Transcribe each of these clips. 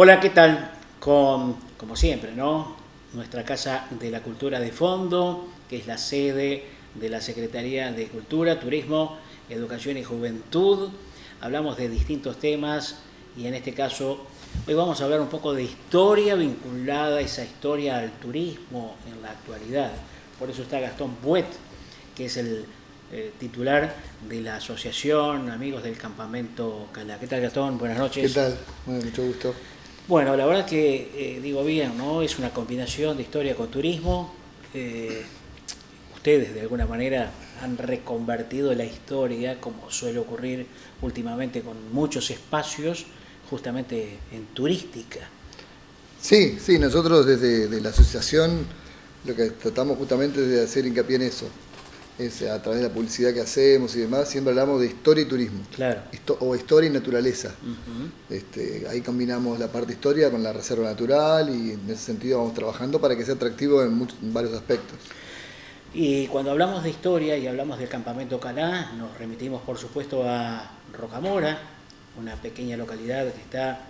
Hola, ¿qué tal? Como siempre, ¿no? Nuestra Casa de la Cultura de fondo, que es la sede de la Secretaría de Cultura, Turismo, Educación y Juventud. Hablamos de distintos temas y en este caso hoy vamos a hablar un poco de historia vinculada a esa historia al turismo en la actualidad. Por eso está Gastón Buet, que es el titular de la Asociación Amigos del Campamento Calá. ¿Qué tal, Gastón? Buenas noches. ¿Qué tal? Bueno, mucho gusto. Bueno, la verdad que digo bien, ¿no? Es una combinación de historia con turismo. Ustedes de alguna manera han reconvertido la historia, como suele ocurrir últimamente con muchos espacios, justamente en turística. Sí, nosotros desde la asociación lo que tratamos justamente es de hacer hincapié en eso. Es a través de la publicidad que hacemos y demás, siempre hablamos de historia y turismo. Claro. O historia y naturaleza. Uh-huh. Ahí combinamos la parte historia con la reserva natural y en ese sentido vamos trabajando para que sea atractivo en varios aspectos. Y cuando hablamos de historia y hablamos del campamento Calá, nos remitimos por supuesto a Rocamora, una pequeña localidad que está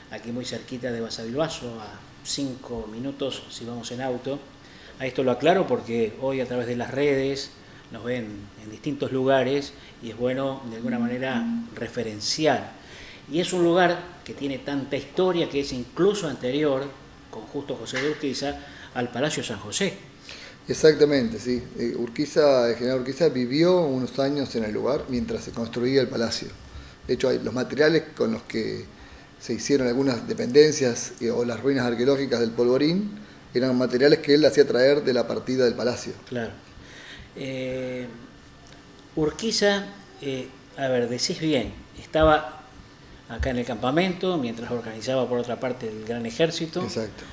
aquí muy cerquita de Basavilbaso, a 5 minutos si vamos en auto. A esto lo aclaro porque hoy a través de las redes nos ven en distintos lugares y es bueno de alguna manera referenciar. Y es un lugar que tiene tanta historia que es incluso anterior, con Justo José de Urquiza, al Palacio San José. Exactamente, sí. El general Urquiza vivió unos años en el lugar mientras se construía el palacio. De hecho, los materiales con los que se hicieron algunas dependencias o las ruinas arqueológicas del Polvorín eran materiales que él hacía traer de la partida del palacio. Claro. Urquiza, a ver, decís bien, estaba acá en el campamento mientras organizaba por otra parte el Gran Ejército. Exacto.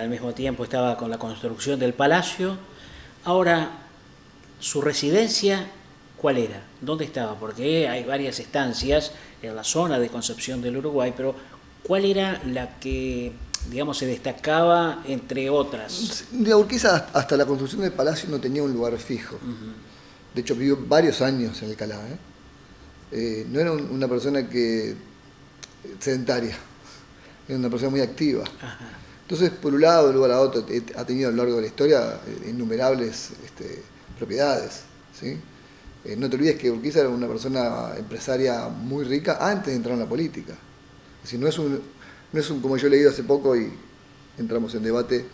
Al mismo tiempo estaba con la construcción del palacio. Ahora, ¿su residencia cuál era? ¿Dónde estaba? Porque hay varias estancias en la zona de Concepción del Uruguay, pero ¿cuál era la que, digamos, se destacaba entre otras? Urquiza hasta la construcción del palacio no tenía un lugar fijo. Uh-huh. De hecho, vivió varios años en el Calá. No era una persona sedentaria, era una persona muy activa. Ajá. Entonces, por un lado, de un lugar a otro, ha tenido a lo largo de la historia innumerables propiedades. ¿Sí? No te olvides que Urquiza era una persona empresaria muy rica antes de entrar en la política. Es decir, no es un, como yo he leído hace poco y entramos en debate,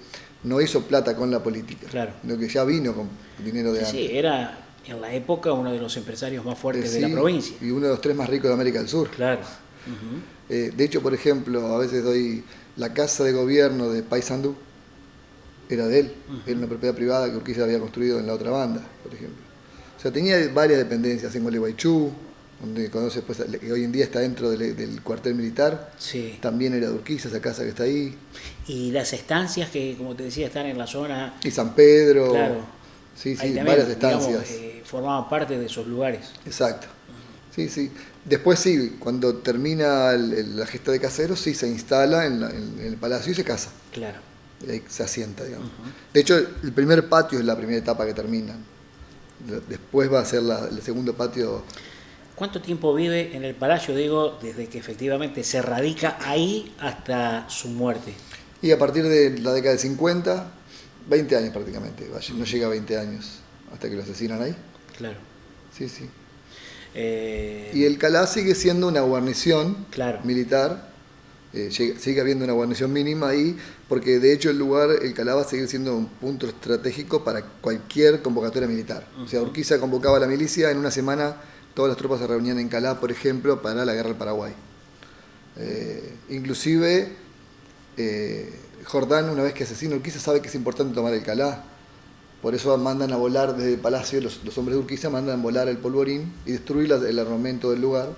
no hizo plata con la política, claro, sino que ya vino con dinero de antes. Sí, era en la época uno de los empresarios más fuertes de la provincia. Y uno de los 3 más ricos de América del Sur. Claro. Uh-huh. De hecho, por ejemplo, a veces doy la casa de gobierno de Paysandú, era de él, Uh-huh. Era una propiedad privada que Urquiza había construido en la otra banda, por ejemplo. O sea, tenía varias dependencias en Gualeguaychú, donde conoce pues, que hoy en día está dentro del cuartel militar. Sí. También era de Urquiza, esa casa que está ahí. Y las estancias que, como te decía, están en la zona. Y San Pedro. Claro. Sí, también, varias estancias. Digamos, formaban parte de esos lugares. Exacto. Sí. Después sí, cuando termina la gesta de caseros, sí se instala en el palacio y se casa. Claro. Y ahí se asienta, digamos. Uh-huh. De hecho, el primer patio es la primera etapa que termina. Después va a ser el segundo patio. ¿Cuánto tiempo vive en el palacio, digo, desde que efectivamente se radica ahí hasta su muerte? Y a partir de la década del 50, 20 años prácticamente. No llega a 20 años hasta que lo asesinan ahí. Claro. Sí. Y el Calá sigue siendo una guarnición militar, sigue habiendo una guarnición mínima ahí, porque de hecho el Calá va a seguir siendo un punto estratégico para cualquier convocatoria militar. Uh-huh. O sea, Urquiza convocaba a la milicia, en una semana todas las tropas se reunían en Calá, por ejemplo, para la guerra del Paraguay. Inclusive Jordán, una vez que asesina a Urquiza, sabe que es importante tomar el Calá. Por eso mandan a volar desde el palacio, los hombres de Urquiza mandan a volar el Polvorín y destruir el armamento del lugar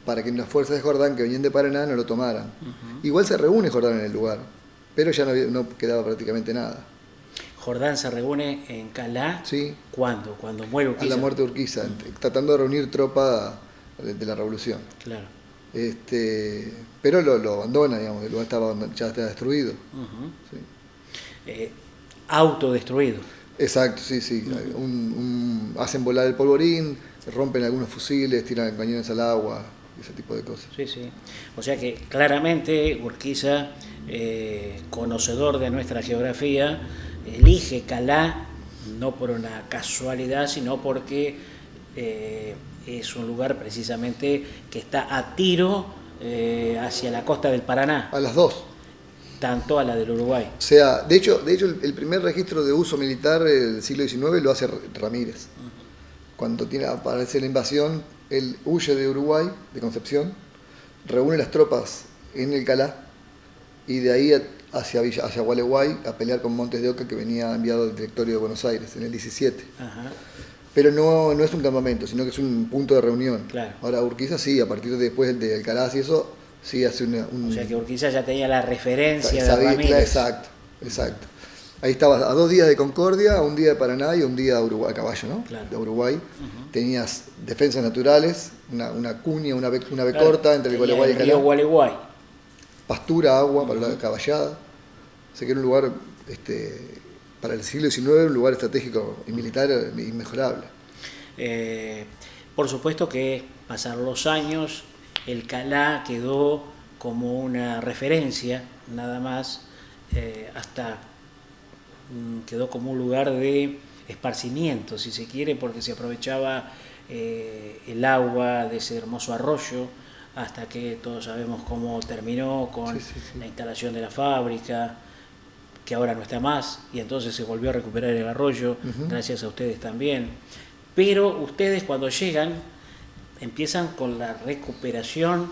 para que las fuerzas de Jordán que venían de Paraná no lo tomaran. Uh-huh. Igual se reúne Jordán en el lugar, pero ya no quedaba prácticamente nada. Jordán se reúne en Calá. Sí. ¿Cuándo? Cuando muere Urquiza. A la muerte de Urquiza, tratando de reunir tropa de la revolución. Claro. Pero lo abandona, digamos, el lugar ya está destruido. Uh-huh. Sí. Autodestruido. Exacto, sí. Uh-huh. Hacen volar el Polvorín, rompen algunos fusiles, tiran cañones al agua. ese tipo de cosas. Sí, sí. O sea que claramente Urquiza, conocedor de nuestra geografía, elige Calá no por una casualidad, sino porque es un lugar precisamente que está a tiro hacia la costa del Paraná. A las dos. Tanto a la del Uruguay. O sea, de hecho el primer registro de uso militar del siglo XIX lo hace Ramírez. Cuando aparece la invasión, él huye de Uruguay, de Concepción, reúne las tropas en el Calá y de ahí hacia Gualeguay a pelear con Montes de Oca, que venía enviado del Directorio de Buenos Aires en el 17. Ajá. Pero no es un campamento, sino que es un punto de reunión. Claro. Ahora Urquiza sí, a partir de después de Alcalá y eso, sí hace O sea que Urquiza ya tenía la referencia de Ramírez. Exacto. Ahí estaba a 2 días de Concordia, a 1 día de Paraná y a 1 día de Uruguay, a caballo, ¿no? Claro. De Uruguay. Tenías defensas naturales, una cuña, una B corta entre el Gualeguay y el Calá. Gualeguay. Pastura, agua para la caballada. O sea que era un lugar, para el siglo XIX, un lugar estratégico y militar inmejorable. Por supuesto que pasaron los años, el Calá quedó como una referencia, nada más, hasta quedó como un lugar de esparcimiento, si se quiere, porque se aprovechaba el agua de ese hermoso arroyo, hasta que todos sabemos cómo terminó con la instalación de la fábrica, que ahora no está más, y entonces se volvió a recuperar el arroyo, gracias a ustedes también. Pero ustedes cuando llegan empiezan con la recuperación.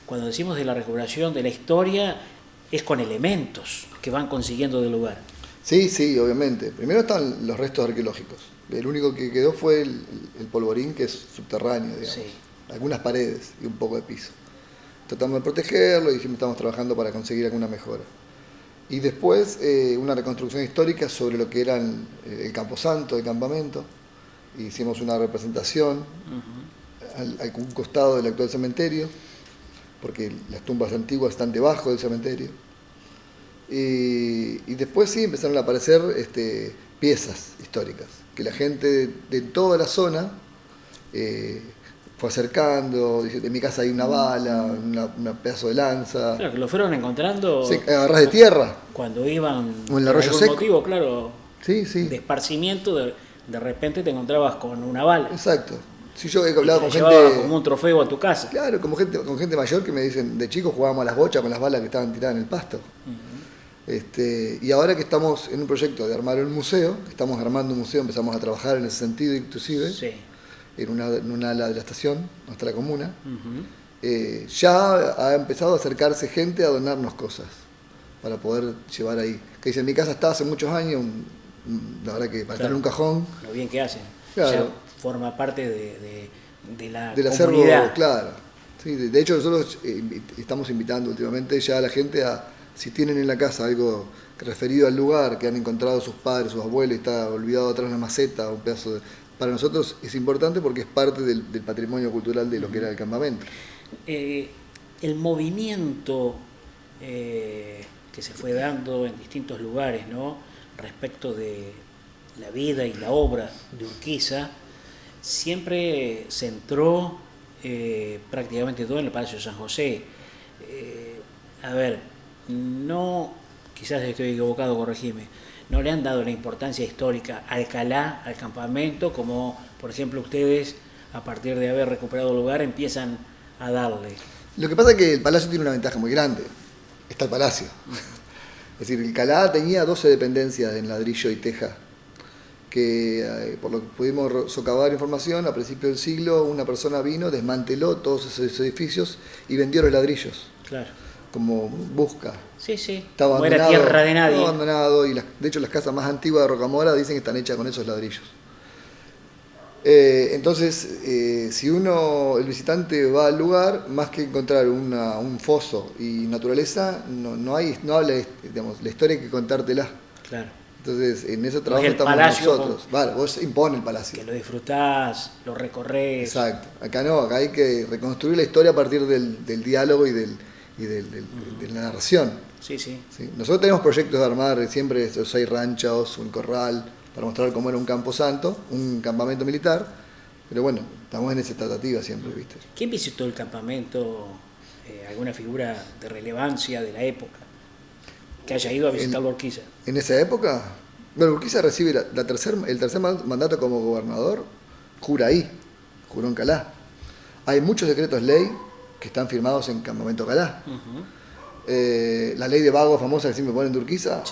Cuando decimos de la recuperación de la historia, es con elementos que van consiguiendo del lugar. Sí, obviamente. Primero están los restos arqueológicos. El único que quedó fue el polvorín, que es subterráneo, digamos. Sí. Algunas paredes y un poco de piso. Tratamos de protegerlo y siempre estamos trabajando para conseguir alguna mejora. Y después una reconstrucción histórica sobre lo que era el camposanto, el campamento. Hicimos una representación al costado del actual cementerio, porque las tumbas antiguas están debajo del cementerio. Y después sí empezaron a aparecer piezas históricas, que la gente de toda la zona fue acercando. Dice, en mi casa hay una bala, un pedazo de lanza. Claro, que lo fueron encontrando. Sí, agarras de tierra. Cuando iban. O en el arroyo seco. Motivo, claro. Sí. De esparcimiento, de repente te encontrabas con una bala. Exacto. Si yo he hablado con gente. Como un trofeo a tu casa. Claro, con gente mayor que me dicen, de chicos jugábamos a las bochas con las balas que estaban tiradas en el pasto. Y ahora que estamos en un proyecto de armar un museo, estamos armando un museo, empezamos a trabajar en ese sentido inclusive, en una ala de la estación, nuestra comuna, ya ha empezado a acercarse gente a donarnos cosas para poder llevar ahí. Que dice, en mi casa está hace muchos años, la verdad que para tener un cajón. Lo bien que hacen. Claro. Ya forma parte de la del comunidad. Acervo, claro. Sí, de hecho nosotros estamos invitando últimamente ya a la gente a, si tienen en la casa algo referido al lugar, que han encontrado sus padres, sus abuelos, y está olvidado atrás una maceta, un pedazo de... Para nosotros es importante porque es parte del patrimonio cultural de lo que era el campamento. El movimiento que se fue dando en distintos lugares, ¿no?, respecto de la vida y la obra de Urquiza, siempre centró prácticamente todo en el Palacio de San José. No, quizás estoy equivocado, corregime, no le han dado la importancia histórica a Alcalá, al campamento, como por ejemplo ustedes, a partir de haber recuperado el lugar, empiezan a darle. Lo que pasa es que el palacio tiene una ventaja muy grande, está el palacio. Es decir, el Calá tenía 12 dependencias en ladrillo y teja, que por lo que pudimos socavar información, a principios del siglo una persona vino, desmanteló todos esos edificios y vendió los ladrillos. Claro. Como busca. Sí. Estaba como era tierra de nadie. Abandonado, y de hecho las casas más antiguas de Rocamora dicen que están hechas con esos ladrillos. Entonces, si el visitante va al lugar, más que encontrar un foso y naturaleza, no habla, digamos, la historia hay que contártela. Claro. Entonces, en ese trabajo estamos nosotros. Vale, vos impone el palacio. Que lo disfrutás, lo recorres. Exacto. Acá no, acá hay que reconstruir la historia a partir del diálogo y de la narración. Sí. Nosotros tenemos proyectos de armar siempre esos 6 ranchos, un corral, para mostrar cómo era un camposanto, un campamento militar, Pero bueno, estamos en esa tratativa siempre, ¿viste? ¿Quién visitó el campamento? ¿Alguna figura de relevancia de la época que haya ido a visitar Urquiza? En esa época, bueno, Urquiza recibe el tercer mandato como gobernador, jura ahí, juró en Calá. Hay muchos decretos ley que están firmados en Campamento Calá. La ley de vago famosa que siempre ponen de Urquiza,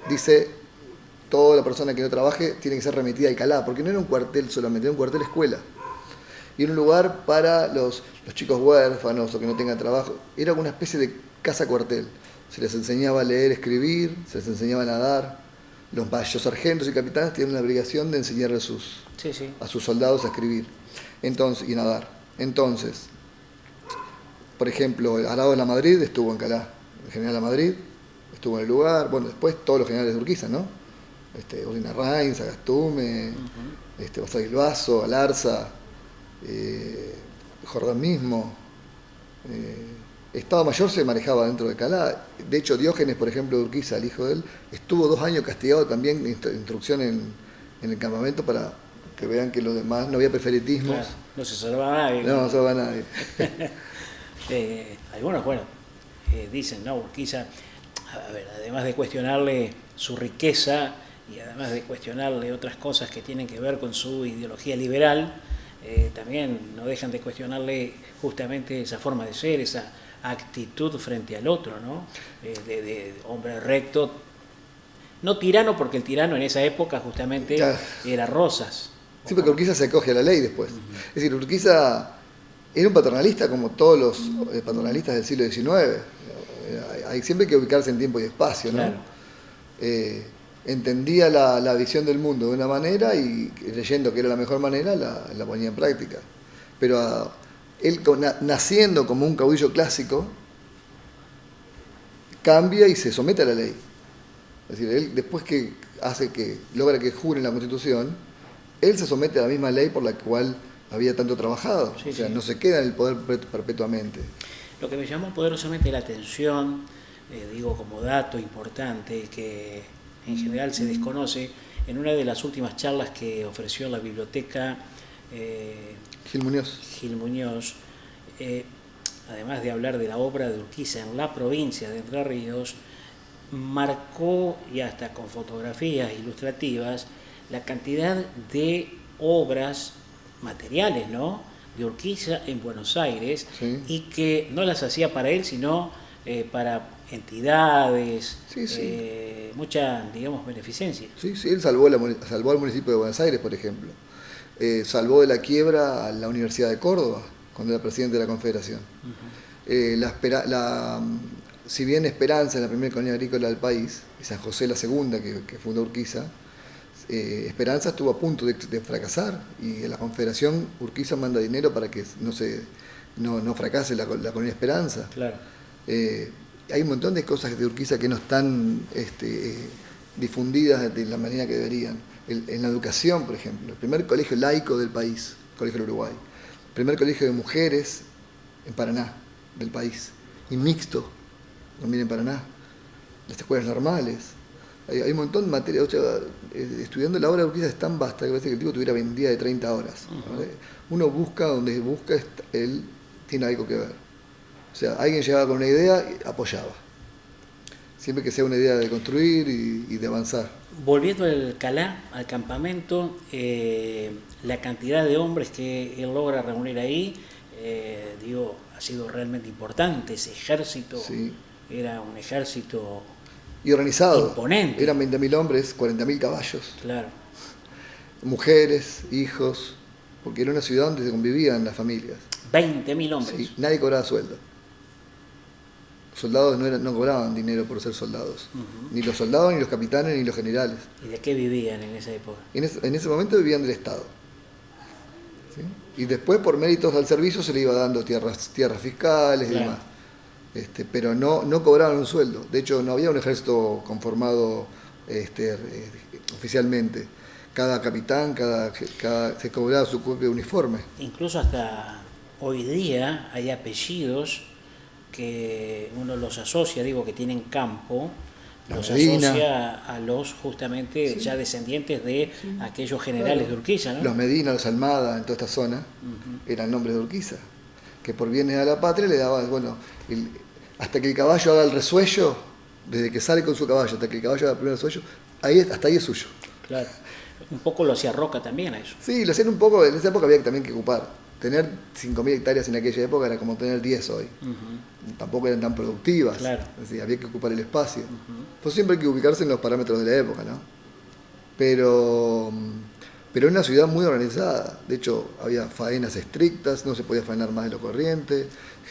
dice toda la persona que no trabaje tiene que ser remitida al Calá, porque no era un cuartel solamente, era un cuartel escuela. Y era un lugar para los chicos huérfanos o que no tengan trabajo. Era una especie de casa cuartel. Se les enseñaba a leer, escribir, se les enseñaba a nadar. Los sargentos y capitanes tienen la obligación de enseñarle a sus soldados a escribir y nadar. Entonces, por ejemplo, Arado de la Madrid estuvo en Calá. El general La Madrid estuvo en el lugar. Bueno, después todos los generales de Urquiza, ¿no? Ordina Rainz, Agastume, Basavilbaso, Alarza, Jordán mismo. Estado Mayor se manejaba dentro de Calá. De hecho, Diógenes, por ejemplo, de Urquiza, el hijo de él, estuvo 2 años castigado también, instrucción en el campamento para que vean que los demás no había preferitismos. Claro, no se salvaba a nadie. No se salvaba a nadie. Algunos, bueno, dicen, ¿no? Urquiza, a ver, además de cuestionarle su riqueza y además de cuestionarle otras cosas que tienen que ver con su ideología liberal, también no dejan de cuestionarle justamente esa forma de ser, esa actitud frente al otro, ¿no? De hombre recto, no tirano, porque el tirano en esa época justamente era Rosas. Sí, porque Urquiza se acoge a la ley después. Es decir, Urquiza era un paternalista como todos los paternalistas del siglo XIX. Siempre hay que ubicarse en tiempo y espacio, ¿no? Claro. Entendía la visión del mundo de una manera y creyendo que era la mejor manera la ponía en práctica. Pero él, naciendo como un caudillo clásico, cambia y se somete a la ley. Es decir, él después que logra que juren la Constitución, él se somete a la misma ley por la cual había tanto trabajado. O sea, no se queda en el poder perpetuamente. Lo que me llamó poderosamente la atención, digo como dato importante, que en general se desconoce, en una de las últimas charlas que ofreció la biblioteca Gil Muñoz, además de hablar de la obra de Urquiza en la provincia de Entre Ríos, marcó, y hasta con fotografías ilustrativas, la cantidad de obras materiales, ¿no?, de Urquiza en Buenos Aires, y que no las hacía para él, sino para entidades, mucha, digamos, beneficencia. Sí, él salvó al municipio de Buenos Aires, por ejemplo. Salvó de la quiebra a la Universidad de Córdoba, cuando era presidente de la Confederación. Si bien Esperanza es la primera colonia agrícola del país, y San José la segunda que fundó Urquiza, Esperanza estuvo a punto de fracasar, y la Confederación Urquiza manda dinero para que no fracase la colonia Esperanza. Claro. Hay un montón de cosas de Urquiza que no están difundidas de la manera que deberían. En la educación, por ejemplo, el primer colegio laico del país, Colegio del Uruguay, el primer colegio de mujeres en Paraná, del país, y mixto, también en Paraná, las escuelas normales. Hay un montón de materia. O sea, estudiando la obra de Urquiza es tan vasta que parece que el tipo tuviera 20 días de 30 horas. Uno busca donde busca, él tiene algo que ver. O sea, alguien llegaba con una idea y apoyaba. Siempre que sea una idea de construir y de avanzar. Volviendo al Calá, al campamento, la cantidad de hombres que él logra reunir ahí, ha sido realmente importante. Ese ejército era un ejército y organizado. Imponente. Eran 20.000 hombres, 40.000 caballos. Claro. Mujeres, hijos, porque era una ciudad donde se convivían las familias. 20.000 hombres. Sí, nadie cobraba sueldo. Soldados no cobraban dinero por ser soldados. Ni los soldados, ni los capitanes, ni los generales. ¿Y de qué vivían en esa época? En ese momento vivían del Estado. ¿Sí? Y después, por méritos al servicio, se le iba dando tierras fiscales y demás. Pero no cobraban un sueldo. De hecho, no había un ejército conformado oficialmente. Cada capitán se cobraba su propio uniforme. Incluso hasta hoy día hay apellidos que uno los asocia, que tienen campo, los asocia a los justamente ya descendientes de aquellos generales de Urquiza, ¿no? Los Medina, los Almada, en toda esta zona, eran nombres de Urquiza, que por bienes a la patria le daban, bueno, hasta que el caballo haga el resuello, desde que sale con su caballo hasta que el caballo haga el primer resuello, hasta ahí es suyo. Claro, un poco lo hacía Roca también a eso. Sí, lo hacían un poco, en esa época había también que ocupar. Tener 5.000 hectáreas en aquella época era como tener 10 hoy. Tampoco eran tan productivas. Claro. Es decir, había que ocupar el espacio. Pues siempre hay que ubicarse en los parámetros de la época, ¿no? Pero era una ciudad muy organizada. De hecho, había faenas estrictas, no se podía faenar más de lo corriente.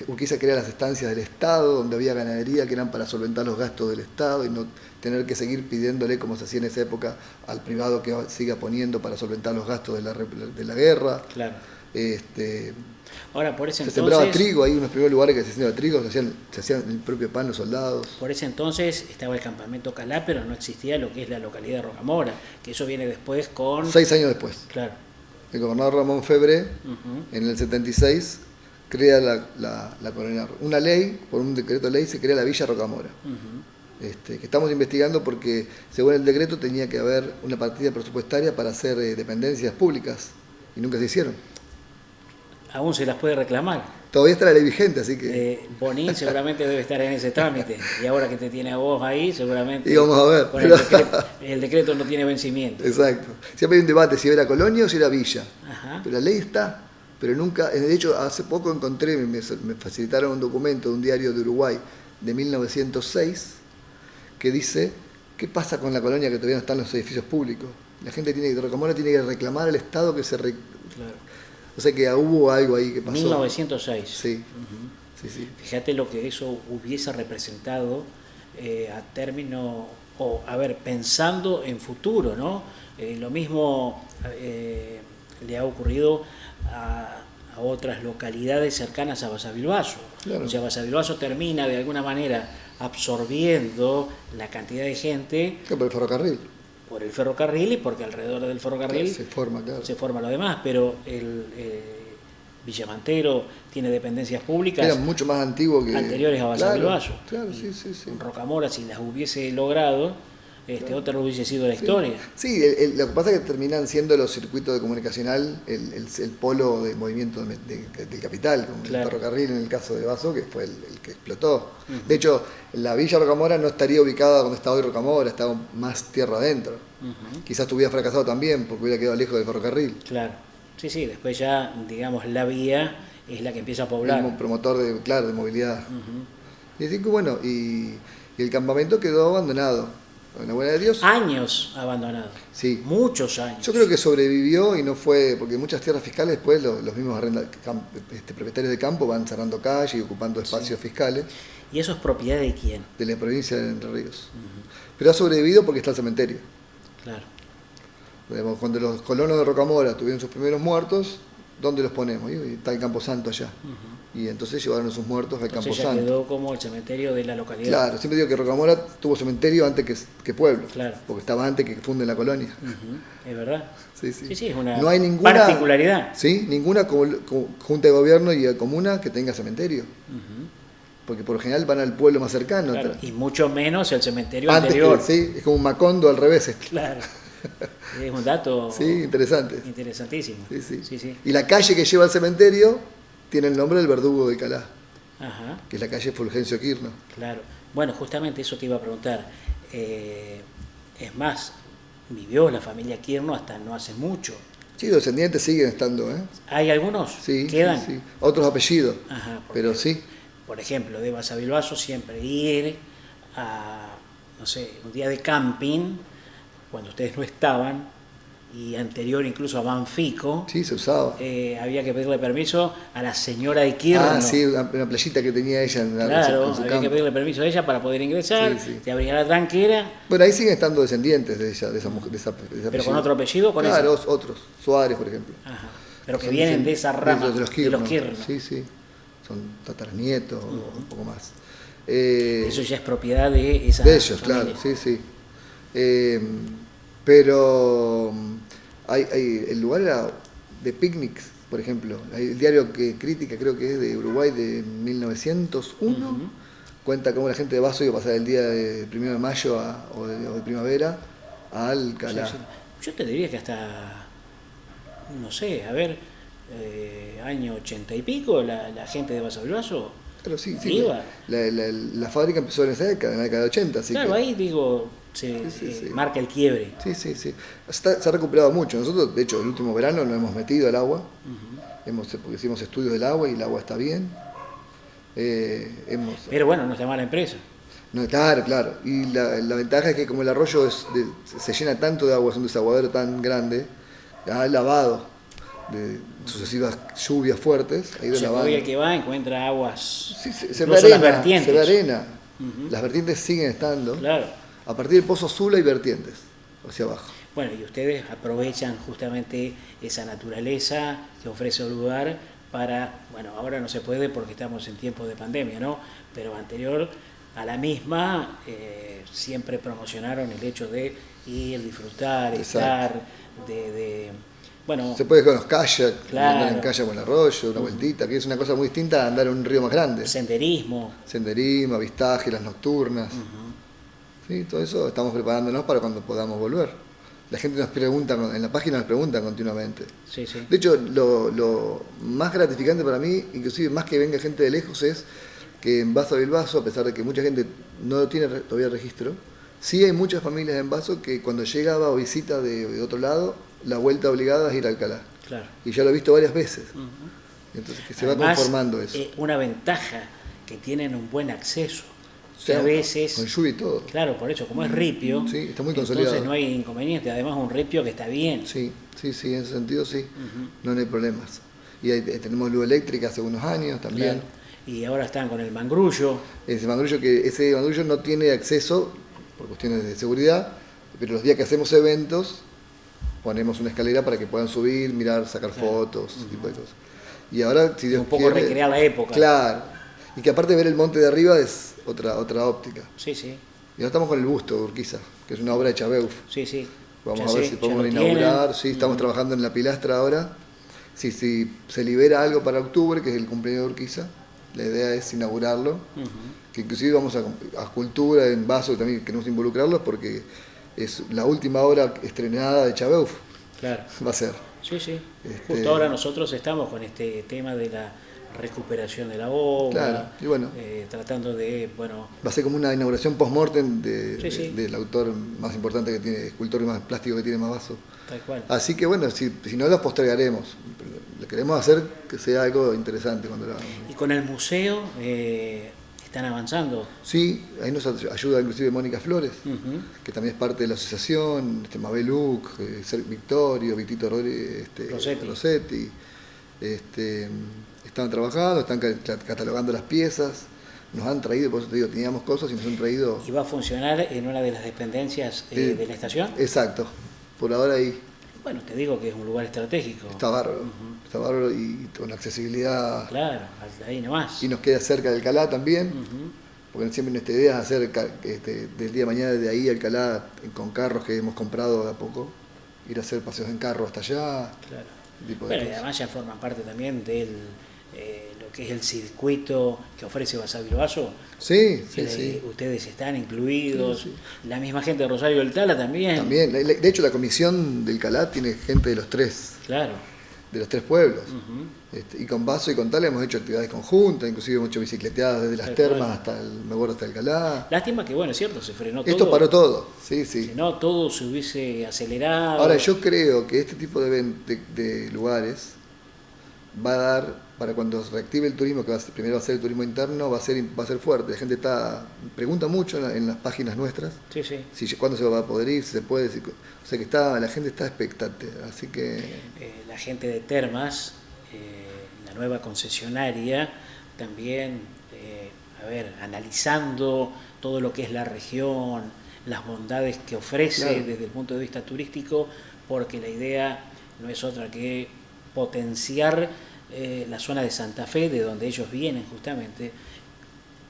Urquiza crea las estancias del Estado, donde había ganadería que eran para solventar los gastos del Estado y no tener que seguir pidiéndole, como se hacía en esa época, al privado que siga poniendo para solventar los gastos de la guerra. Claro. Ahora, por ese se sembraba trigo, hay unos primeros lugares que se sembraba trigo, se hacían el propio pan los soldados. Por ese entonces estaba el campamento Calá, pero no existía lo que es la localidad de Rocamora, que eso viene después con... 6 años después. Claro. El gobernador Ramón Febré, en el 76, crea la colonia. Una ley, por un decreto de ley, se crea la Villa Rocamora. Que estamos investigando porque, según el decreto, tenía que haber una partida presupuestaria para hacer dependencias públicas, y nunca se hicieron. Aún se las puede reclamar. Todavía está la ley vigente, así que... Bonín seguramente debe estar en ese trámite. Y ahora que te tiene a vos ahí, seguramente... Y vamos a ver. Con el decreto no tiene vencimiento. Exacto. Siempre hay un debate si era colonia o si era villa. Ajá. Pero la ley está, pero nunca... De hecho, hace poco encontré, me facilitaron un documento de un diario de Uruguay de 1906 que dice, ¿qué pasa con la colonia que todavía no están los edificios públicos? La gente Rocamora tiene que reclamar al Estado que se... Claro. O sea que hubo algo ahí que pasó. 1906. Sí. Sí. Fíjate lo que eso hubiese representado a término, pensando en futuro, ¿no? Lo mismo le ha ocurrido a otras localidades cercanas a Basavilbaso. Claro. O sea, Basavilbaso termina de alguna manera absorbiendo la cantidad de gente. Por el ferrocarril. Por el ferrocarril y porque alrededor del ferrocarril se forma lo demás, pero el Villamantero tiene dependencias públicas. Era mucho más antiguo que... Anteriores a Basavilbaso. Claro, sí. Rocamora, si las hubiese logrado, otra no hubiese sido la historia. Sí, lo que pasa es que terminan siendo los circuitos de comunicacional el polo de movimiento del capital, como el ferrocarril en el caso de Baso, que fue el que explotó. De hecho, la Villa Rocamora no estaría ubicada donde está hoy Rocamora, estaba más tierra adentro. Quizás estuviera fracasado también porque hubiera quedado lejos del ferrocarril. Claro, sí, después ya, digamos, la vía es la que empieza a poblar. Un promotor de movilidad. Y así que bueno, y el campamento quedó abandonado. Con la buena de Dios. Años abandonado. Sí. Muchos años. Yo creo que sobrevivió y no fue, porque muchas tierras fiscales después los mismos propietarios de campo van cerrando calles y ocupando espacios fiscales. ¿Y eso es propiedad de quién? De la provincia de Entre Ríos. Pero ha sobrevivido porque está el cementerio. Claro. Cuando los colonos de Rocamora tuvieron sus primeros muertos, ¿dónde los ponemos? Y está el Camposanto allá. Y entonces llevaron sus muertos al Camposanto. Ya quedó como el cementerio de la localidad. Claro, siempre digo que Rocamora tuvo cementerio antes que pueblo. Claro. Porque estaba antes que funden la colonia. Es verdad. Sí, es una no hay ninguna particularidad. Sí, ninguna junta de gobierno y comuna que tenga cementerio. Porque por lo general van al pueblo más cercano. Claro, y mucho menos el cementerio antes anterior. Sí, es como un Macondo al revés. Claro. Es un dato interesante. Interesantísimo. Sí. Y la calle que lleva al cementerio tiene el nombre del verdugo de Calá. Ajá. Que es la calle Fulgencio Quirno. Claro. Bueno, justamente eso te iba a preguntar. Es más, vivió la familia Quirno hasta no hace mucho. Sí, los descendientes siguen estando. ¿Hay algunos? Sí. ¿Quedan? Sí. Otros apellidos. Ajá, pero sí. Por ejemplo, de Basavilbaso siempre ir a, no sé, un día de camping, cuando ustedes no estaban, y anterior incluso a Banfico. Sí, se usaba. Había que pedirle permiso a la señora de Quirno. Ah, sí, una playita que tenía ella en su había que pedirle permiso a ella para poder ingresar, te abría la tranquera. Bueno, ahí siguen estando descendientes de esa mujer, de esa ¿Pero con otro apellido? Claro, otros, Suárez, por ejemplo. Ajá. Pero que vienen de esa rama, de los Quirno. Sí. Son tataranietos, un poco más. Eso ya es propiedad de esa de ellos, familia. Claro, sí. Pero el lugar era de picnics, por ejemplo. El diario que Crítica, creo que es de Uruguay, de 1901, cuenta cómo la gente de Basso iba a pasar el día de 1 de mayo o de primavera a Alcalá. Sí, sí. Yo te diría que hasta, no sé, a ver, año 80 y pico, la gente de Basso del Vaso iba. La fábrica empezó en esa década, en la década de 80. Así claro, que, ahí digo, marca el quiebre. Sí. Se ha recuperado mucho. Nosotros, de hecho, el último verano nos hemos metido al agua, porque hicimos estudios del agua y el agua está bien. Pero bueno, no está mala empresa. No, claro. Y la ventaja es que como el arroyo se llena tanto de agua, es un desaguadero tan grande, ha lavado de sucesivas lluvias fuertes. Ha ido lavando. Hoy el que va encuentra aguas, se ve arena, vertientes. Se ve arena. Las vertientes siguen estando. Claro. A partir del Pozo Azul hay vertientes hacia abajo. Bueno, y ustedes aprovechan justamente esa naturaleza que ofrece el lugar para, bueno, ahora no se puede porque estamos en tiempos de pandemia, ¿no? Pero anterior a la misma, siempre promocionaron el hecho de ir, disfrutar, estar, bueno... Se puede con los kayak, claro, andar en kayak con el arroyo, una vueltita, que es una cosa muy distinta a andar en un río más grande. Senderismo, avistaje, las nocturnas. Sí, todo eso estamos preparándonos para cuando podamos volver. La gente nos pregunta, en la página nos preguntan continuamente. Sí. De hecho, lo más gratificante para mí, inclusive más que venga gente de lejos, es que en Basso del Vaso, a pesar de que mucha gente no tiene todavía registro, sí hay muchas familias en Basso que cuando llegaba o visita de otro lado, la vuelta obligada es ir a Alcalá. Claro. Y ya lo he visto varias veces. Entonces que se Además, va conformando eso. Una ventaja, que tienen un buen acceso. O sea, a veces, con lluvia y todo. Claro, por eso, como es ripio, sí, está muy consolidado. Entonces no hay inconveniente. Además, un ripio que está bien. Sí, en ese sentido sí, no hay problemas. Y ahí tenemos luz eléctrica hace unos años también. Claro. Y ahora están con el mangrullo. Ese mangrullo no tiene acceso por cuestiones de seguridad, pero los días que hacemos eventos ponemos una escalera para que puedan subir, mirar, sacar fotos, ese tipo de cosas. Y ahora, si Dios un poco quiere, recrear la época. Claro. Y que aparte de ver el monte de arriba es otra óptica. Sí. Y ahora estamos con el busto de Urquiza, que es una obra de Chabeuf. Sí. Vamos a ver si podemos inaugurar. Sí, estamos trabajando en la pilastra ahora. Si se libera algo para octubre, que es el cumpleaños de Urquiza, la idea es inaugurarlo. Que inclusive vamos a Cultura en Vaso, también queremos involucrarlos porque es la última obra estrenada de Chabeuf. Claro. Va a ser. Sí. Justo ahora nosotros estamos con este tema de la recuperación de la obra, claro. Y bueno, tratando de, va a ser como una inauguración post-mortem del autor más importante que tiene, escultor más plástico que tiene más Vaso. Tal cual. Así que bueno, si no los postergaremos, le queremos hacer que sea algo interesante cuando lo hagamos. Y con el museo están avanzando. Sí, ahí nos ayuda inclusive Mónica Flores, que también es parte de la asociación, Mabel Luc, Victorio, Vitito Rossetti. Están trabajando, están catalogando las piezas, nos han traído, por eso te digo, teníamos cosas y nos han traído... ¿Y va a funcionar en una de las dependencias de la estación? Exacto, por ahora ahí. Bueno, te digo que es un lugar estratégico. Está bárbaro y con accesibilidad. Claro, ahí nomás. Y nos queda cerca de Alcalá también, porque siempre nuestra idea es hacer del día de mañana de ahí a Alcalá con carros que hemos comprado de a poco, ir a hacer paseos en carro hasta allá. Claro. Bueno, y además ya forman parte también del lo que es el circuito que ofrece Basavilbaso Vaso. Sí. Ustedes están incluidos, la misma gente de Rosario del Tala también. También, de hecho la comisión del Calá tiene gente de los tres. Claro. De los tres pueblos. Y con Vaso y con Tala hemos hecho actividades conjuntas, inclusive hemos hecho bicicleteadas desde las termas hasta el Calá. Lástima que, bueno, es cierto, se frenó todo. Esto paró todo, sí. Si no, todo se hubiese acelerado. Ahora, yo creo que este tipo de lugares va a dar, para cuando se reactive el turismo, que primero va a ser el turismo interno, va a ser fuerte. La gente pregunta mucho en las páginas nuestras, cuándo se va a poder ir, si se puede, o sea que la gente está expectante, así que... La gente de Termas, la nueva concesionaria, también, analizando todo lo que es la región, las bondades que ofrece desde el punto de vista turístico, porque la idea no es otra que potenciar la zona de Santa Fe, de donde ellos vienen justamente.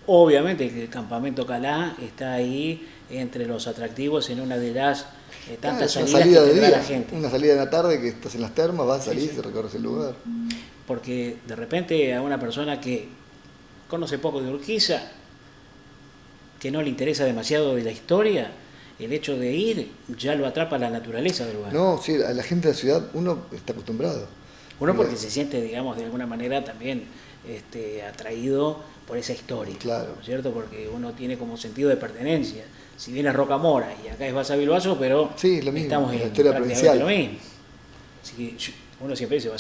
Obviamente que el campamento Calá está ahí entre los atractivos en una de las tantas salidas que tendrá la gente. Una salida en la tarde que estás en las termas, vas a salir y recorres el lugar. Porque de repente a una persona que conoce poco de Urquiza, que no le interesa demasiado de la historia, el hecho de ir ya lo atrapa la naturaleza del lugar. No, sí, a la gente de la ciudad uno está acostumbrado. Uno porque se siente, digamos, de alguna manera también atraído por esa historia, claro, ¿no es cierto? Porque uno tiene como sentido de pertenencia. Si bien es Rocamora y acá es Basavilbaso, pero sí, lo mismo, estamos en en historia provincial. lo mismo. Así que uno siempre dice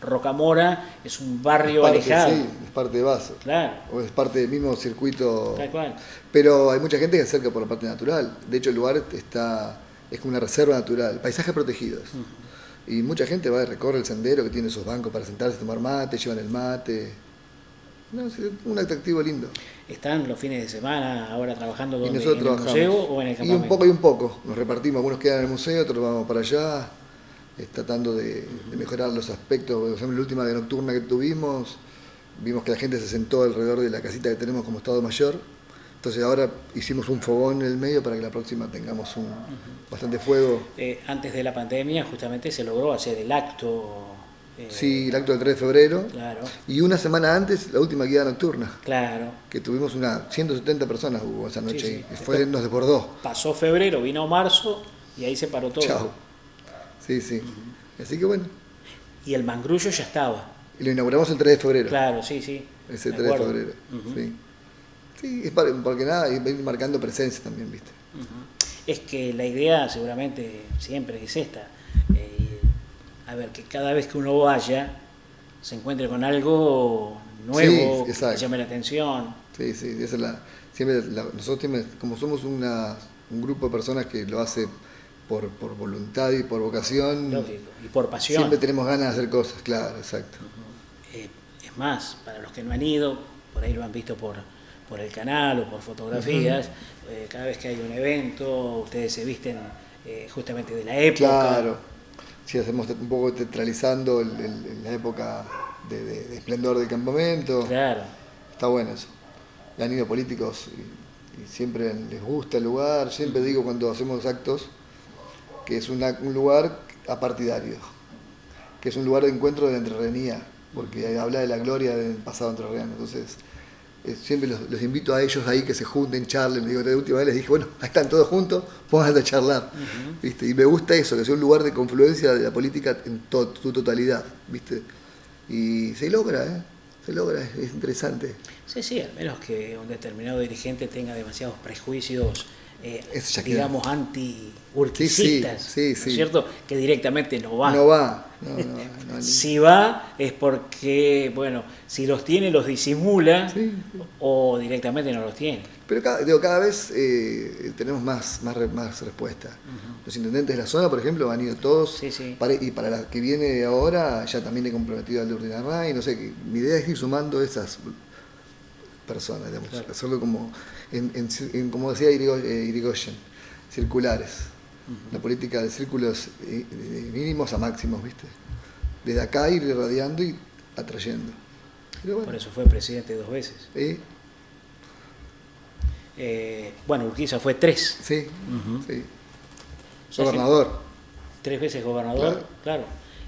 Rocamora es un barrio alejado. Sí, es parte de Baso. Claro. O es parte del mismo circuito. Tal cual. Pero hay mucha gente que se acerca por la parte natural. De hecho, el lugar es como una reserva natural, paisajes protegidos. Y mucha gente va y recorre el sendero que tiene esos bancos para sentarse, tomar mate, llevan el mate. No, es un atractivo lindo. ¿Están los fines de semana ahora trabajando donde, ¿En el museo o en el campamento? Y un poco y un poco. Nos repartimos, algunos quedan en el museo, otros vamos para allá, tratando de mejorar los aspectos. Por ejemplo, la última de nocturna que tuvimos, vimos que la gente se sentó alrededor de la casita que tenemos como Estado Mayor. Entonces ahora hicimos un fogón en el medio para que la próxima tengamos bastante fuego. Antes de la pandemia justamente se logró hacer el acto. Sí, el acto del 3 de febrero. Claro. Y una semana antes, la última guía nocturna. Claro. Que tuvimos 170 personas hubo esa noche. Sí, sí. Nos desbordó. Pasó febrero, vino marzo y ahí se paró todo. Chao. Sí, sí. Así que bueno. Y el mangrullo ya estaba. Y lo inauguramos el 3 de febrero. Claro, sí, sí. Ese 3 de febrero. Sí. Sí, es porque nada, ir marcando presencia también, ¿viste? Es que la idea seguramente siempre es esta. A ver, que cada vez que uno vaya se encuentre con algo nuevo, sí, que llame la atención. Sí, sí, esa es nosotros como somos un grupo de personas que lo hace por voluntad y por vocación. Lógico, y por pasión. Siempre tenemos ganas de hacer cosas, claro, exacto. Es más, para los que no han ido, por ahí lo han visto por el canal o por fotografías, cada vez que hay un evento, ustedes se visten justamente de la época. Claro. Sí, hacemos un poco teatralizando la época de esplendor del campamento. Claro. Está bueno eso. Y han ido políticos y siempre les gusta el lugar. Siempre digo cuando hacemos actos que es un lugar apartidario, que es un lugar de encuentro de la entrerrenía, porque habla de la gloria del pasado entrerriano. Entonces, siempre los invito a ellos ahí que se junten, charlen. Digo, la última vez les dije, bueno, ahí están todos juntos, pónganse a charlar. ¿Viste? Y me gusta eso, que sea un lugar de confluencia de la política en su totalidad, ¿viste? Y se logra, es interesante. Sí, al menos que un determinado dirigente tenga demasiados prejuicios, digamos, anti-urquicistas, sí, ¿no es cierto? Que directamente no va. No, si va es porque, bueno, si los tiene los disimula, o directamente no los tiene. Pero cada vez tenemos más respuesta. Los intendentes de la zona, por ejemplo, han ido todos. Y para la que viene ahora, ya también he comprometido al de Urdinarray. No sé, mi idea es ir sumando esas personas, digamos, hacerlo como, como decía Irigoyen, circulares. La política de círculos mínimos a máximos, ¿viste? Desde acá ir irradiando y atrayendo. Bueno. Por eso fue presidente 2 veces. Bueno, Urquiza fue 3. Sí. Gobernador. 3 veces gobernador, claro.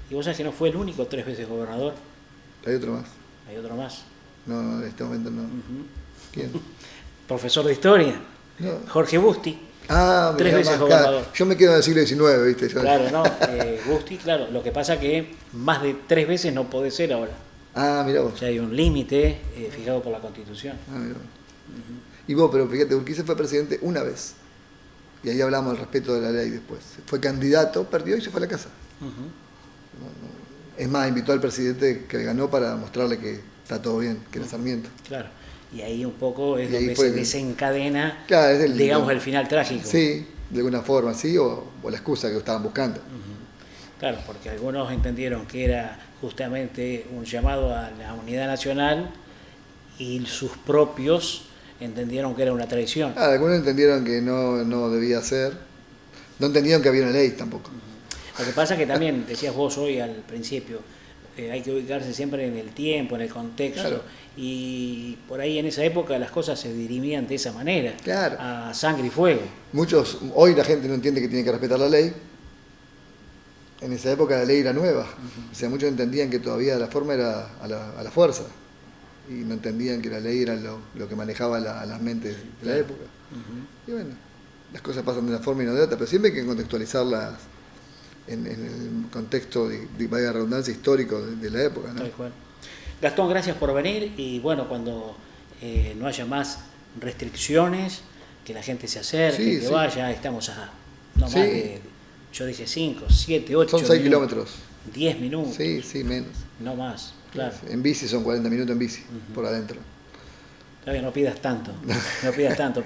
Y vos sabés que no fue el único 3 veces gobernador. Hay otro más. Hay otro más. No, en este momento no. ¿Quién? Profesor de historia. No. Jorge Busti. 3 veces gobernador. Yo me quedo en el siglo XIX, ¿viste? Claro, no. Busti, claro. Lo que pasa que más de 3 veces no puede ser ahora. Mirá vos. Ya hay un límite fijado por la Constitución. Mirá vos. Y vos, pero fíjate, Urquiza fue presidente una vez. Y ahí hablamos del respeto de la ley después. Fue candidato, perdió y se fue a la casa. Es más, invitó al presidente que ganó para mostrarle que está todo bien, que era Sarmiento. Claro. Y ahí un poco es donde se desencadena, digamos, el final trágico. Sí, de alguna forma, sí, o la excusa que estaban buscando. Claro, porque algunos entendieron que era justamente un llamado a la unidad nacional y sus propios entendieron que era una traición. Algunos entendieron que no debía ser, no entendieron que había una ley tampoco. Lo que pasa es que también, decías vos hoy al principio, hay que ubicarse siempre en el tiempo, en el contexto, claro. Y por ahí en esa época las cosas se dirimían de esa manera, claro. A sangre y fuego. Hoy la gente no entiende que tiene que respetar la ley. En esa época la ley era nueva, o sea, muchos entendían que todavía la forma era a la fuerza, y no entendían que la ley era lo que manejaba a las mentes de la época. Y bueno, las cosas pasan de una forma y no de otra, pero siempre hay que contextualizarlas en el contexto, vaya la redundancia, histórico de la época, ¿no? Tal cual. Gastón, gracias por venir y bueno, cuando no haya más restricciones, que la gente se acerque, que vaya, estamos a no más de, yo dije 5, 7, 8 son 6 kilómetros. 10 minutos. Sí, menos. No más, claro. En bici son 40 minutos en bici, por adentro. Todavía no pidas tanto,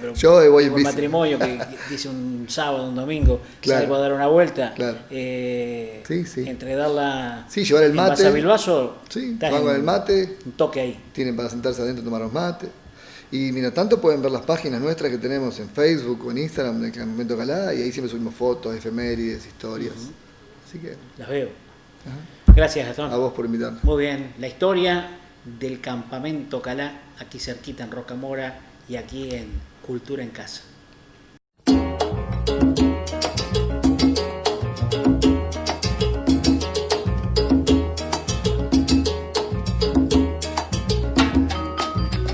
pero yo voy en bici. Matrimonio que dice un sábado, un domingo, salgo a dar una vuelta, entre darla llevar el mate, Basavilbaso, van con el mate, un toque ahí. Tienen para sentarse adentro y tomar los mates. Y mira, tanto pueden ver las páginas nuestras que tenemos en Facebook o en Instagram del Campamento Calá, y ahí siempre subimos fotos, efemérides, historias. Así que las veo. Gracias, Gastón. A vos por invitarme. Muy bien, la historia del Campamento Calá, aquí cerquita en Rocamora y aquí en Cultura en Casa.